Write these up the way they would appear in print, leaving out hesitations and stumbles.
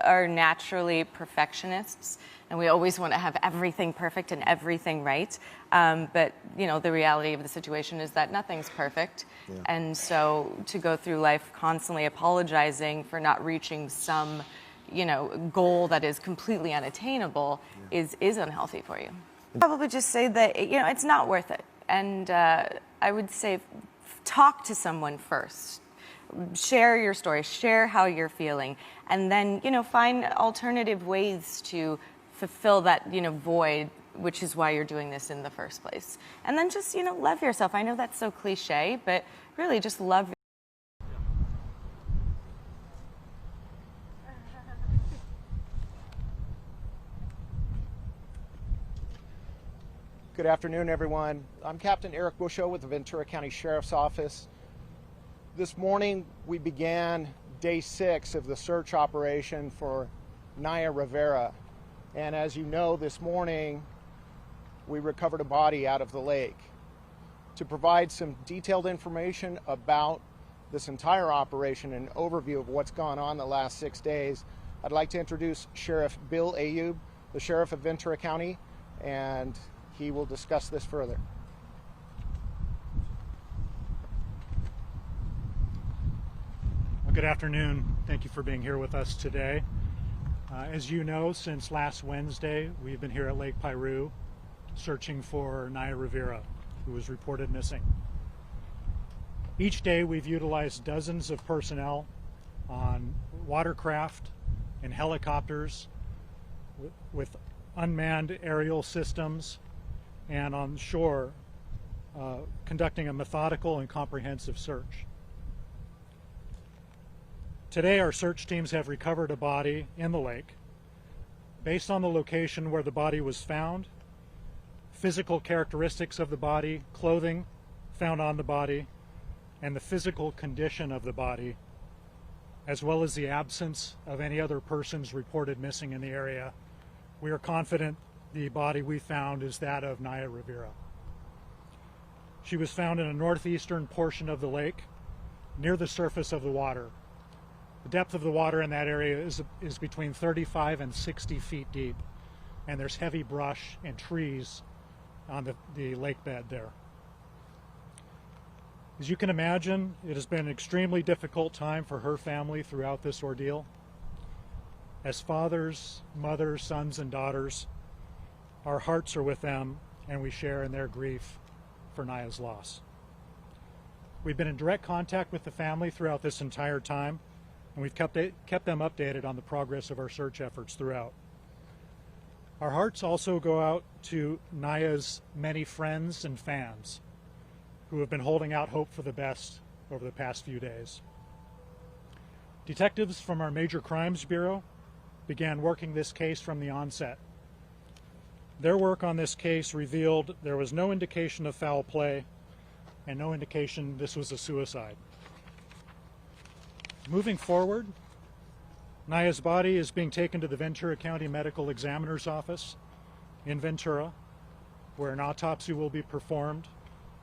Are naturally perfectionists, and we always want to have everything perfect and everything right. But the reality of the situation is that nothing's perfect, and so to go through life constantly apologizing for not reaching some, goal that is completely unattainable is unhealthy for you. Probably just say that it's not worth it, and I would say talk to someone first. Share your story, share how you're feeling, and then, find alternative ways to fulfill that, void, which is why you're doing this in the first place. And then just, love yourself. I know that's so cliche, but really just love. Good afternoon, everyone. I'm Captain Eric Busho with the Ventura County Sheriff's Office. This morning, we began day 6 of the search operation for Naya Rivera. And as you know, this morning, we recovered a body out of the lake. To provide some detailed information about this entire operation and an overview of what's gone on the last 6 days, I'd like to introduce Sheriff Bill Ayub, the Sheriff of Ventura County, and he will discuss this further. Good afternoon. Thank you for being here with us today. As you know, since last Wednesday, we've been here at Lake Piru searching for Naya Rivera, who was reported missing. Each day, we've utilized dozens of personnel on watercraft and helicopters with unmanned aerial systems and on shore, conducting a methodical and comprehensive search. Today, our search teams have recovered a body in the lake. Based on the location where the body was found, physical characteristics of the body, clothing found on the body, and the physical condition of the body, as well as the absence of any other persons reported missing in the area, we are confident the body we found is that of Naya Rivera. She was found in a northeastern portion of the lake, near the surface of the water. The depth of the water in that area is between 35 and 60 feet deep, and there's heavy brush and trees on the lake bed there. As you can imagine, it has been an extremely difficult time for her family throughout this ordeal. As fathers, mothers, sons, and daughters, our hearts are with them, and we share in their grief for Naya's loss. We've been in direct contact with the family throughout this entire time, and we've kept them updated on the progress of our search efforts throughout. Our hearts also go out to Naya's many friends and fans who have been holding out hope for the best over the past few days. Detectives from our Major Crimes Bureau began working this case from the onset. Their work on this case revealed there was no indication of foul play and no indication this was a suicide. Moving forward, Naya's body is being taken to the Ventura County Medical Examiner's Office in Ventura, where an autopsy will be performed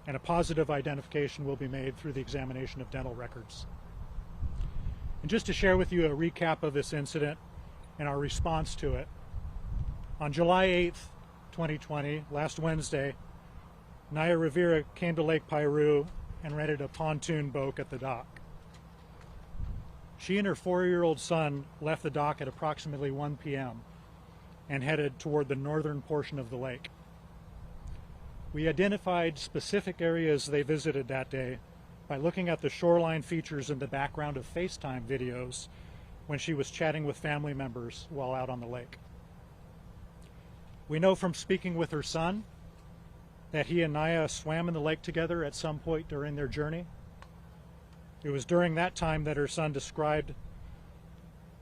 and a positive identification will be made through the examination of dental records. And just to share with you a recap of this incident and our response to it, on July 8th, 2020, last Wednesday, Naya Rivera came to Lake Piru and rented a pontoon boat at the dock. She and her 4-year-old son left the dock at approximately 1 p.m. and headed toward the northern portion of the lake. We identified specific areas they visited that day by looking at the shoreline features in the background of FaceTime videos when she was chatting with family members while out on the lake. We know from speaking with her son that he and Naya swam in the lake together at some point during their journey. It was during that time that her son described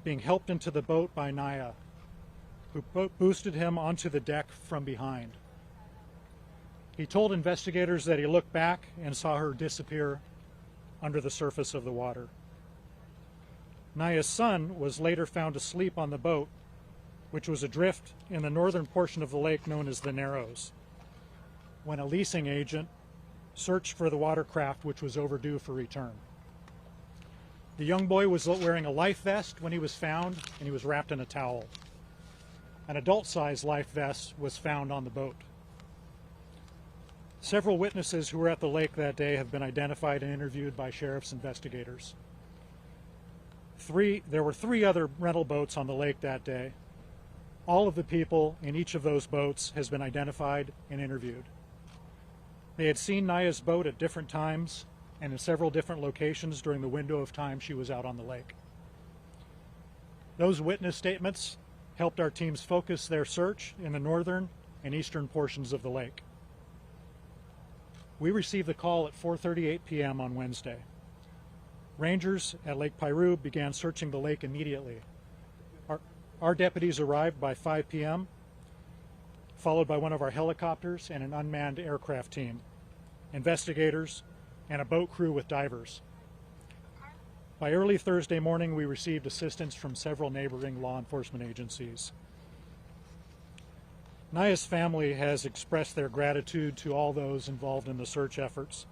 being helped into the boat by Naya, who boosted him onto the deck from behind. He told investigators that he looked back and saw her disappear under the surface of the water. Naya's son was later found asleep on the boat, which was adrift in the northern portion of the lake known as the Narrows, when a leasing agent searched for the watercraft which was overdue for return. The young boy was wearing a life vest when he was found, and he was wrapped in a towel. An adult-sized life vest was found on the boat. Several witnesses who were at the lake that day have been identified and interviewed by sheriff's investigators. There were 3 other rental boats on the lake that day. All of the people in each of those boats has been identified and interviewed. They had seen Naya's boat at different times and in several different locations during the window of time she was out on the lake. Those witness statements helped our teams focus their search in the northern and eastern portions of the lake. We received the call at 4:38 p.m. on Wednesday. Rangers at Lake Piru began searching the lake immediately. Our deputies arrived by 5 p.m., followed by one of our helicopters and an unmanned aircraft team, investigators, and a boat crew with divers. By early Thursday morning, we received assistance from several neighboring law enforcement agencies. Naya's family has expressed their gratitude to all those involved in the search efforts,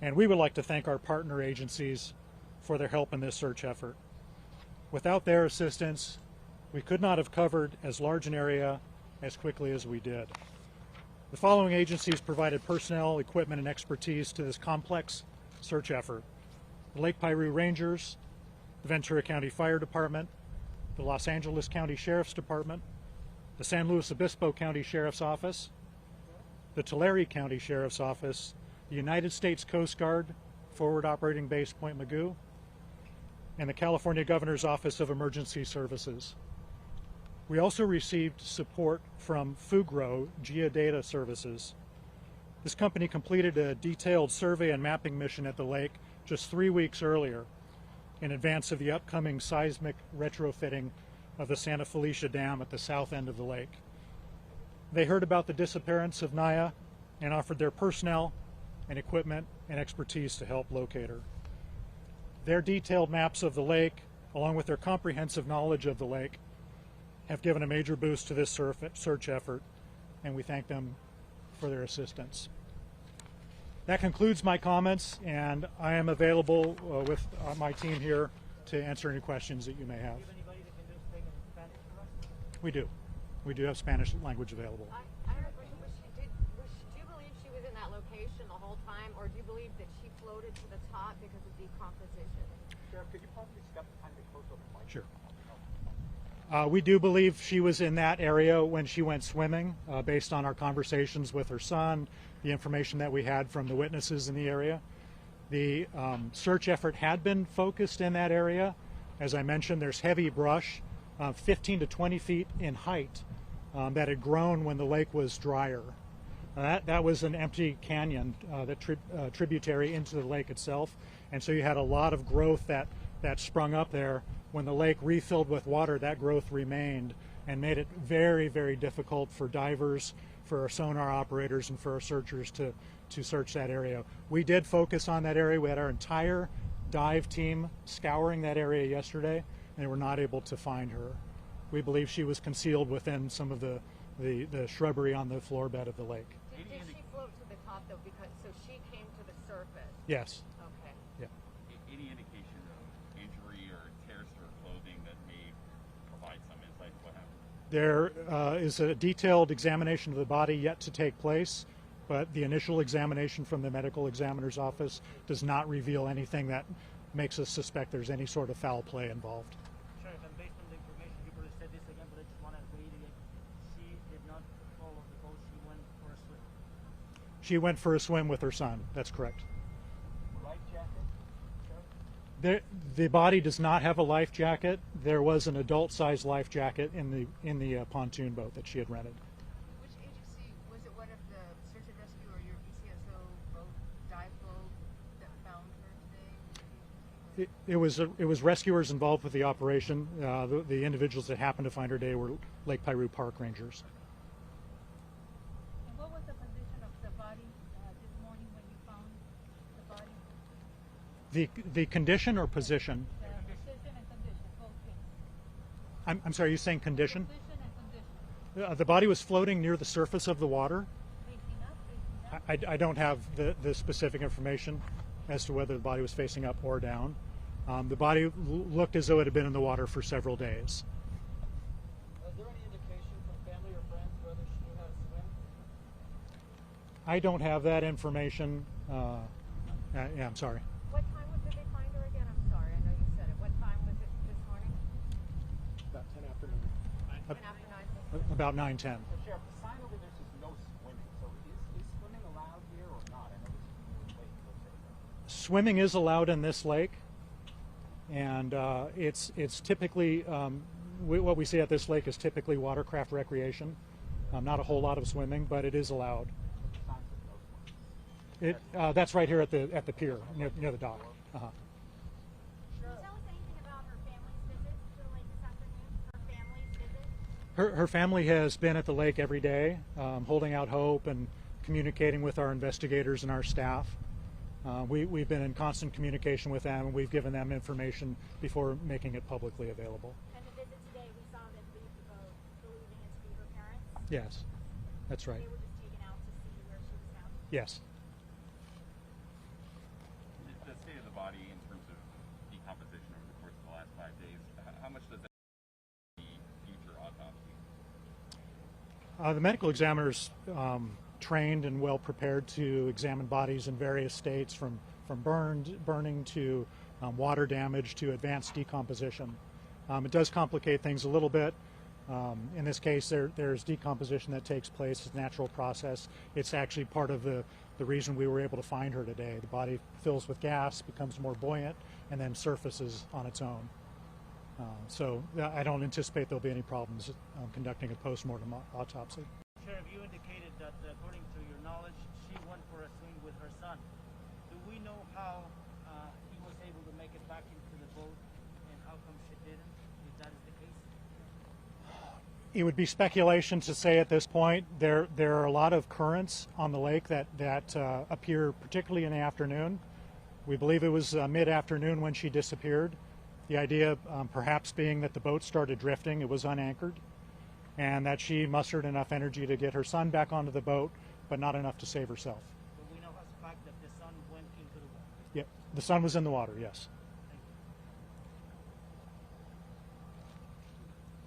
and we would like to thank our partner agencies for their help in this search effort. Without their assistance, we could not have covered as large an area as quickly as we did. The following agencies provided personnel, equipment, and expertise to this complex search effort: the Lake Piru Rangers, the Ventura County Fire Department, the Los Angeles County Sheriff's Department, the San Luis Obispo County Sheriff's Office, the Tulare County Sheriff's Office, the United States Coast Guard, Forward Operating Base Point Mugu, and the California Governor's Office of Emergency Services. We also received support from Fugro Geodata Services. This company completed a detailed survey and mapping mission at the lake just 3 weeks earlier, in advance of the upcoming seismic retrofitting of the Santa Felicia Dam at the south end of the lake. They heard about the disappearance of Naya and offered their personnel and equipment and expertise to help locate her. Their detailed maps of the lake, along with their comprehensive knowledge of the lake, have given a major boost to this search effort, and we thank them for their assistance. That concludes my comments, and I am available with my team here to answer any questions that you may have. We do. We do have Spanish language available. I have a question. Do you believe she was in that location the whole time, or do you believe that she floated to the top because of decomposition? Sheriff, could you possibly step a bit closer to the mic? Sure. We do believe she was in that area when she went swimming, based on our conversations with her son, the information that we had from the witnesses in the area. The search effort had been focused in that area. As I mentioned, there's heavy brush, 15 to 20 feet in height, that had grown when the lake was drier. That was an empty canyon, tributary into the lake itself, and so you had a lot of growth that sprung up there. When the lake refilled with water, that growth remained and made it very, very difficult for divers, for our sonar operators, and for our searchers to search that area. We did focus on that area. We had our entire dive team scouring that area yesterday, and they were not able to find her. We believe she was concealed within some of the shrubbery on the floor bed of the lake. Did she float to the top, though, so she came to the surface? Yes. Okay. Yeah. Any indication of injury or tears to her clothing that may provide some insight to what happened? There is a detailed examination of the body yet to take place, but the initial examination from the medical examiner's office does not reveal anything that makes us suspect there's any sort of foul play involved. Sheriff, and based on the information, you probably said this again, but I just want to reiterate, she did not fall off the boat, she went for a swim. She went for a swim with her son, that's correct. Life jacket? The body does not have a life jacket. There was an adult-sized life jacket in the pontoon boat that she had rented. Which agency, was it one of the search and rescue or your BCSO boat, dive boat that found her today? It was rescuers involved with the operation. The individuals that happened to find her today were Lake Piru Park Rangers. And what was the position of the body this morning when you found the body? The condition or position? Position and condition, both things. I'm sorry, are you saying condition? Position and condition. The body was floating near the surface of the water. Facing up, facing down. I don't have the specific information as to whether the body was facing up or down. The body looked as though it had been in the water for several days. Is there any indication from family or friends whether she knew how to swim? I don't have that information. Yeah, I'm sorry. What time did they find her again? I'm sorry, I know you said it. What time was it this morning? About 10 after 9. 10 after 9? About 9:10. So, Sheriff, the sign over there says no swimming. So is swimming allowed here or not? I know this is a lake, Swimming is allowed in this lake, and it's typically what we see at this lake is typically watercraft recreation. Not a whole lot of swimming, but it is allowed. That's right here at the pier near the dock. Can you tell us anything about her family's visit to the lake this afternoon? Her family's visit? Her family has been at the lake every day, holding out hope and communicating with our investigators and our staff. We've been in constant communication with them, and we've given them information before making it publicly available. And the visit today, we saw them leave the boat, believing it to be her parents. Yes, that's right. They were just taken out to see where she was found. Yes. The state of the body in terms of decomposition over the course of the last 5 days, how much does that the future autopsy? The medical examiner's trained and well prepared to examine bodies in various states, from burning to water damage to advanced decomposition. It does complicate things a little bit. In this case, there's decomposition that takes place. It's a natural process. It's actually part of the reason we were able to find her today. The body fills with gas, becomes more buoyant, and then surfaces on its own. So I don't anticipate there'll be any problems conducting a post-mortem autopsy. Sheriff, you indicated that according to your knowledge, she went for a swim with her son. Do we know how he was able to make it back into the boat, and how come she didn't, if that is the case? It would be speculation to say at this point. There are a lot of currents on the lake that appear particularly in the afternoon. We believe it was mid-afternoon when she disappeared. The idea perhaps being that the boat started drifting, it was unanchored, and that she mustered enough energy to get her son back onto the boat, but not enough to save herself. So we know as a fact that the son went into the water. Yeah, the son was in the water, yes.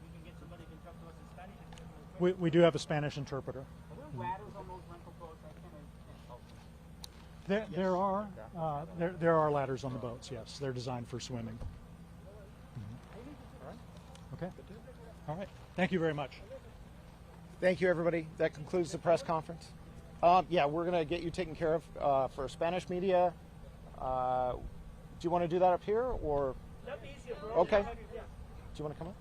You can get somebody who can talk to us in Spanish. We do have a Spanish interpreter. Are there ladders on those rental boats? I can't help them. There are ladders on the boats, yes. They're designed for swimming. Okay. All right. Thank you very much. Thank you, everybody. That concludes the press conference. Yeah, we're going to get you taken care of for Spanish media. Do you want to do that up here, or? That'd be easier, bro. Okay. Do you want to come up?